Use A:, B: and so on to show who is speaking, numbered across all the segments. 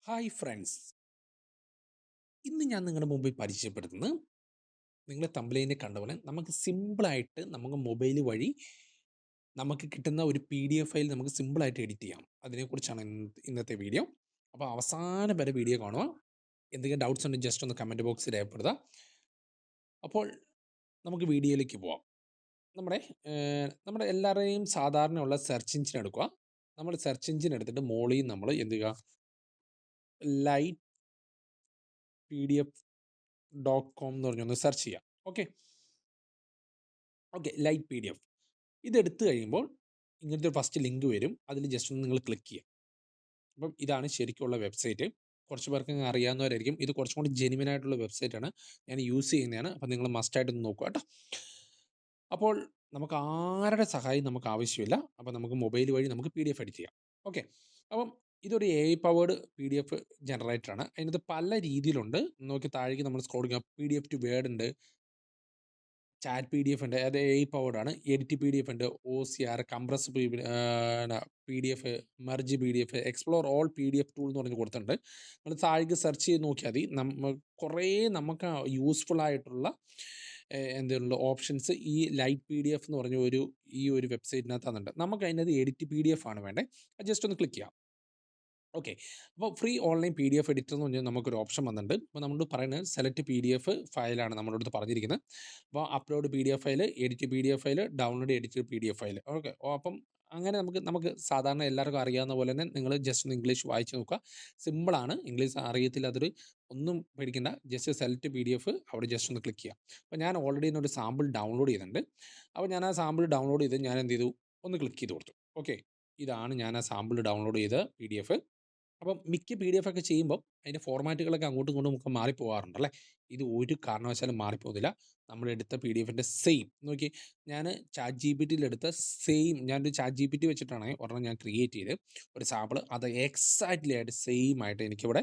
A: Hi friends, ഇന്ന് ഞാൻ നിങ്ങളുടെ മുമ്പിൽ പരിചയപ്പെടുത്തുന്നത് നിങ്ങൾ തമ്പലൈനെ കണ്ട പോലെ നമുക്ക് സിമ്പിളായിട്ട് നമുക്ക് മൊബൈൽ വഴി നമുക്ക് കിട്ടുന്ന ഒരു PDF ഫയൽ നമുക്ക് സിമ്പിളായിട്ട് എഡിറ്റ് ചെയ്യാം. അതിനെക്കുറിച്ചാണ് ഇന്നത്തെ വീഡിയോ. അപ്പോൾ അവസാനം വരെ വീഡിയോ കാണുക. എന്തെങ്കിലും ഡൗട്ട്സ് ഉണ്ടെങ്കിൽ ജസ്റ്റ് ഒന്ന് കമൻറ്റ് ബോക്സിൽ രേഖപ്പെടുത്തുക. അപ്പോൾ നമുക്ക് വീഡിയോയിലേക്ക് പോവാം. നമ്മുടെ നമ്മുടെ എല്ലാവരുടെയും സാധാരണയുള്ള സെർച്ച് എഞ്ചിൻ എടുക്കുക. നമ്മൾ സെർച്ച് എഞ്ചിൻ എടുത്തിട്ട് മോളിൽ നമ്മൾ എന്ത് ചെയ്യുക, ലൈറ്റ് PDF.com എന്ന് പറഞ്ഞൊന്ന് സെർച്ച് ചെയ്യാം. ഓക്കെ ഓക്കെ ലൈറ്റ് PDF ഇതെടുത്തു കഴിയുമ്പോൾ ഇങ്ങനത്തെ ഒരു ഫസ്റ്റ് ലിങ്ക് വരും. അതിൽ ജസ്റ്റ് ഒന്ന് നിങ്ങൾ ക്ലിക്ക് ചെയ്യുക. അപ്പം ഇതാണ് ശരിക്കുള്ള വെബ്സൈറ്റ്. കുറച്ച് പേർക്ക് അറിയാവുന്നവരായിരിക്കും. ഇത് കുറച്ചും കൂടി ജെനുവിൻ ആയിട്ടുള്ള വെബ്സൈറ്റാണ്. ഞാൻ യൂസ് ചെയ്യുന്നതാണ്. അപ്പം നിങ്ങൾ മസ്റ്റായിട്ടൊന്ന് നോക്കുക കേട്ടോ. അപ്പോൾ നമുക്ക് ആരുടെ സഹായം നമുക്ക് ആവശ്യമില്ല. അപ്പം നമുക്ക് മൊബൈൽ വഴി നമുക്ക് PDF എഡിറ്റ് ചെയ്യാം. ഓക്കെ, അപ്പം ഇതൊരു AI പവേർഡ് PDF ജനറേറ്ററാണ്. അതിനകത്ത് പല രീതിയിലുണ്ട്. നോക്കി താഴേക്ക് നമ്മൾ സ്ക്രോൾ ചെയ്യുക. PDF ടു വേർഡ് ഉണ്ട്, ചാറ്റ് PDF ഉണ്ട്, അത് AI പവേർഡ് ആണ്. എഡിറ്റ് PDF ഉണ്ട്, OCR, compress PDF, merge PDF, explore all PDF tool എന്ന് പറഞ്ഞ് കൊടുത്തിട്ടുണ്ട്. നമ്മൾ താഴേക്ക് സെർച്ച് ചെയ്ത് നോക്കിയാൽ മതി. കുറേ നമുക്ക് യൂസ്ഫുൾ ആയിട്ടുള്ള എന്തുള്ള ഓപ്ഷൻസ് ഈ ലൈറ്റ് PDF എന്ന് പറഞ്ഞ ഈ ഒരു വെബ്സൈറ്റിനകത്ത് തന്നിട്ടുണ്ട്. നമുക്ക് അതിനകത്ത് എഡിറ്റ് PDF ആണ് വേണ്ടത്. ജസ്റ്റ് ഒന്ന് ക്ലിക്ക് ചെയ്യാം. ഓക്കെ, അപ്പോൾ ഫ്രീ ഓൺലൈൻ PDF എഡിറ്റർ എന്ന് പറഞ്ഞാൽ നമുക്കൊരു ഓപ്ഷൻ വന്നിട്ടുണ്ട്. അപ്പോൾ നമ്മൾ പറയുന്നത് സെലക്ട് PDF ഫയലാണ് നമ്മളോട് അടുത്ത് പറഞ്ഞിരിക്കുന്നത്. അപ്പോൾ upload PDF file, edit PDF file, download edit PDF file. Okay, അപ്പം അങ്ങനെ നമുക്ക് സാധാരണ എല്ലാവർക്കും അറിയാവുന്ന പോലെ തന്നെ നിങ്ങൾ ജസ്റ്റ് ഒന്ന് ഇംഗ്ലീഷ് വായിച്ച് നോക്കുക. സിമ്പിളാണ്. ഇംഗ്ലീഷ് അറിയത്തില്ല, അതൊരു ഒന്നും പേടിക്കേണ്ട. ജസ്റ്റ് സെലക്ട് PDF അവിടെ ജസ്റ്റ് ഒന്ന് ക്ലിക്ക് ചെയ്യാം. അപ്പോൾ ഞാൻ ഓൾറെഡി ഒരു സാമ്പിൾ ഡൗൺലോഡ് ചെയ്തിട്ടുണ്ട്. അപ്പോൾ ഞാൻ ആ സാമ്പിൾ ഡൗൺലോഡ് ചെയ്ത് ഞാൻ എന്ത് ചെയ്തു, ഒന്ന് ക്ലിക്ക് ചെയ്ത് കൊടുത്തു. ഓക്കെ, ഇതാണ് ഞാൻ ആ സാമ്പിൾ ഡൗൺലോഡ് ചെയ്ത PDF. അപ്പം മിക്ക PDF ഒക്കെ ചെയ്യുമ്പോൾ അതിൻ്റെ ഫോർമാറ്റുകളൊക്കെ അങ്ങോട്ടും ഇങ്ങോട്ടും നമുക്ക് മാറിപ്പോകാറുണ്ടല്ലേ. ഇത് ഒരു കാരണവശാലും മാറിപ്പോകുന്നില്ല. നമ്മളെടുത്ത PDF സെയിം നോക്കി. ഞാൻ ചാറ്റ് GPT എടുത്ത സെയിം, ഞാനൊരു ചാറ്റ് GPT വെച്ചിട്ടാണ് ഒരെണ്ണം ഞാൻ ക്രിയേറ്റ് ചെയ്ത് ഒരു സാമ്പിൾ, അത് എക്സാക്ട്ലി ആയിട്ട് സെയിം ആയിട്ട് എനിക്കിവിടെ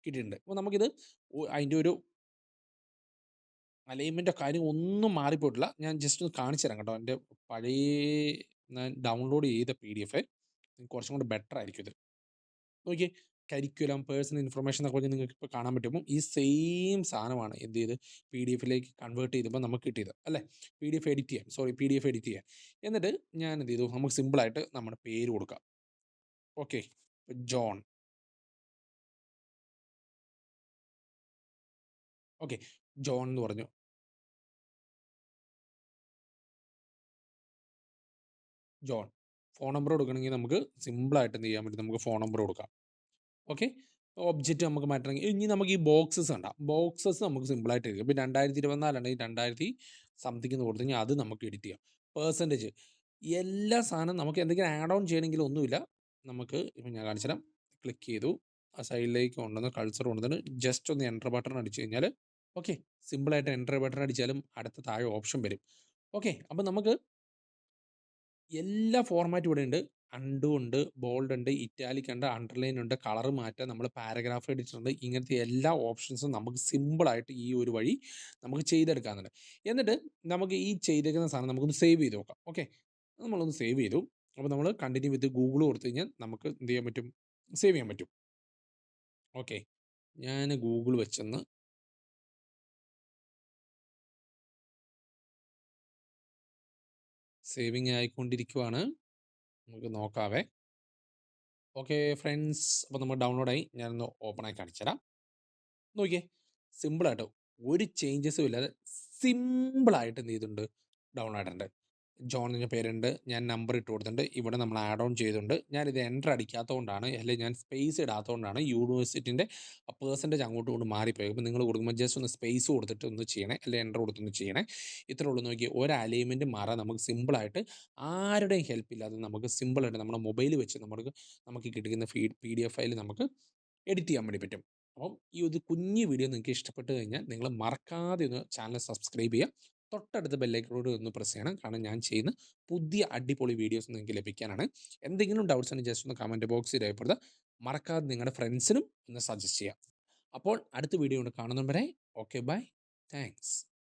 A: കിട്ടിയിട്ടുണ്ട്. അപ്പോൾ നമുക്കിത് അതിൻ്റെ ഒരു അലൈൻമെൻറ്റോ കാര്യം ഒന്നും മാറിപ്പോയിട്ടില്ല. ഞാൻ ജസ്റ്റ് ഒന്ന് കാണിച്ചു തരാം കേട്ടോ. എൻ്റെ പഴയ ഞാൻ ഡൗൺലോഡ് ചെയ്ത PDF കുറച്ചും കൂടി ബെറ്റർ ആയിരിക്കും ഇത്. നോക്കിയേ, കരിക്കുലം, പേഴ്സണൽ ഇൻഫർമേഷൻ എന്നൊക്കെ പറഞ്ഞ് നിങ്ങൾക്ക് ഇപ്പോൾ കാണാൻ പറ്റുമ്പോൾ ഈ സെയിം സാധനമാണ് എന്ത് ചെയ്ത് PDF കൺവേർട്ട് ചെയ്തപ്പോൾ നമുക്ക് കിട്ടിയത് അല്ലേ. PDF എഡിറ്റ് ചെയ്യാൻ എന്നിട്ട് ഞാൻ എന്ത് ചെയ്തു, നമുക്ക് സിമ്പിളായിട്ട് നമ്മുടെ പേര് കൊടുക്കാം. Okay, John. ഓക്കെ, ജോൺ എന്ന് പറഞ്ഞു. ജോൺ. ഫോൺ നമ്പർ കൊടുക്കണമെങ്കിൽ നമുക്ക് സിമ്പിളായിട്ട് എന്ത് ചെയ്യാൻ പറ്റും, നമുക്ക് ഫോൺ നമ്പർ കൊടുക്കാം. ഓക്കെ, ഒബ്ജക്റ്റ് നമുക്ക് മാറ്റണമെങ്കിൽ ഇനി നമുക്ക് ഈ ബോക്സസ് ഉണ്ടാകും. ബോക്സസ് നമുക്ക് സിമ്പിളായിട്ട് എഴുതാം. ഇപ്പോൾ 2024 2000 സംതിങ് എന്ന് കൊടുത്തു കഴിഞ്ഞാൽ അത് നമുക്ക് എഡിറ്റ് ചെയ്യാം. പേഴ്സൻറ്റേജ്, എല്ലാ സാധനം നമുക്ക് എന്തെങ്കിലും ആഡ് ഓൺ ചെയ്യണമെങ്കിൽ ഒന്നുമില്ല. നമുക്ക് ഇപ്പം ഞാൻ കാണിച്ചു തരാം. ക്ലിക്ക് ചെയ്തു, ആ സൈഡിലേക്ക് കൊണ്ടുവന്ന് കൾച്ചർ കൊണ്ടുവന്ന് ജസ്റ്റ് ഒന്ന് എൻ്റർ ബട്ടൺ അടിച്ചു കഴിഞ്ഞാൽ ഓക്കെ, സിമ്പിളായിട്ട് എൻ്റർ ബട്ടൺ അടിച്ചാലും അടുത്ത താഴെ ഓപ്ഷൻ വരും. ഓക്കെ, അപ്പം നമുക്ക് എല്ലാ ഫോർമാറ്റും ഇവിടെ ഉണ്ട്. അണ്ടു ഉണ്ട്, ബോൾഡ് ഉണ്ട്, ഇറ്റാലിക് ഉണ്ട്, അണ്ടർലൈൻ ഉണ്ട്, കളർ മാറ്റാം, നമ്മൾ പാരഗ്രാഫ് എഡിറ്റർ ഉണ്ട്. ഇങ്ങനത്തെ എല്ലാ ഓപ്ഷൻസും നമുക്ക് സിമ്പിളായിട്ട് ഈ ഒരു വഴി നമുക്ക് ചെയ്തെടുക്കാറുണ്ട്. എന്നിട്ട് നമുക്ക് ഈ ചെയ്തേക്കുന്ന സാധനം നമുക്കൊന്ന് സേവ് ചെയ്ത് നോക്കാം. ഓക്കെ, നമ്മളൊന്ന് സേവ് ചെയ്തു. അപ്പോൾ നമ്മൾ കണ്ടിന്യൂ വിത്ത് ഗൂഗിൾ കൊടുത്തു കഴിഞ്ഞാൽ നമുക്ക് എന്ത് ചെയ്യാൻ പറ്റും, സേവ് ചെയ്യാൻ പറ്റും. ഓക്കെ, ഞാൻ ഗൂഗിൾ വെച്ചൊന്ന് സേവിങ് ആയിക്കൊണ്ടിരിക്കുവാണ്. നമുക്ക് നോക്കാവേ. ഓക്കെ ഫ്രണ്ട്സ്, അപ്പോൾ നമ്മൾ ഡൗൺലോഡായി. ഞാനൊന്ന് ഓപ്പണായി കാണിച്ചു തരാം. നോക്കിയേ, സിമ്പിളായിട്ട് ഒരു ചേഞ്ചസും ഇല്ലാതെ സിമ്പിളായിട്ട് എന്ത് ചെയ്തിട്ടുണ്ട്, ഡൗൺലോഡ് ആയിട്ടുണ്ട്. ജോൺ എന്ന പേരുണ്ട്, ഞാൻ നമ്പർ ഇട്ട് കൊടുത്തിട്ടുണ്ട്. ഇവിടെ നമ്മൾ ആഡ് ഓൺ ചെയ്തിട്ടുണ്ട്. ഞാനിത് എൻ്റർ അടിക്കാത്തതുകൊണ്ടാണ്, അല്ലെങ്കിൽ ഞാൻ സ്പേസ് ഇടാത്തതുകൊണ്ടാണ് യൂണിവേഴ്സിറ്റിൻ്റെ പെർസെൻറ്റേജ് അങ്ങോട്ടും ഇങ്ങോട്ടും മാറിപ്പോയി. അപ്പോൾ നിങ്ങൾ കൊടുക്കുമ്പോൾ ജസ്റ്റ് ഒന്ന് സ്പേസ് കൊടുത്തിട്ട് ഒന്ന് ചെയ്യണേ, അല്ലെങ്കിൽ എൻ്റർ കൊടുത്തൊന്ന് ചെയ്യണേ. ഇത്രേ ഉള്ളൂ. നോക്കി, ഒരു അലൈൻമെൻറ്റ് മാറാൻ നമുക്ക് സിമ്പിളായിട്ട് ആരുടെയും ഹെൽപ്പ് ഇല്ലാതെ നമുക്ക് സിമ്പിളായിട്ട് നമ്മുടെ മൊബൈൽ വെച്ച് നമുക്ക് കിട്ടുന്ന PDF ഫയൽ നമുക്ക് എഡിറ്റ് ചെയ്യാൻ വേണ്ടി പറ്റും. അപ്പം ഈ ഒരു കുഞ്ഞു വീഡിയോ നിങ്ങൾക്ക് ഇഷ്ടപ്പെട്ട് കഴിഞ്ഞാൽ നിങ്ങൾ മറക്കാതെ ഒന്ന് ചാനൽ സബ്സ്ക്രൈബ് ചെയ്യുക. തൊട്ടടുത്ത ബെല്ലൈക്കനോട് ഒന്ന് പ്രസ് ചെയ്യണം. കാരണം ഞാൻ ചെയ്യുന്ന പുതിയ അടിപൊളി വീഡിയോസ് നിങ്ങൾക്ക് ലഭിക്കാനാണ്. എന്തെങ്കിലും ഡൗട്ട്സ് ഉണ്ടെങ്കിൽ ജസ്റ്റ് ഒന്ന് കമൻറ്റ് ബോക്സിൽ രേഖപ്പെടുത്തുക. മറക്കാതെ നിങ്ങളുടെ ഫ്രണ്ട്സിനും ഒന്ന് സജസ്റ്റ് ചെയ്യാം. അപ്പോൾ അടുത്ത വീഡിയോ കൊണ്ട് കാണുന്നവരെ ഓക്കെ ബൈ, താങ്ക്സ്.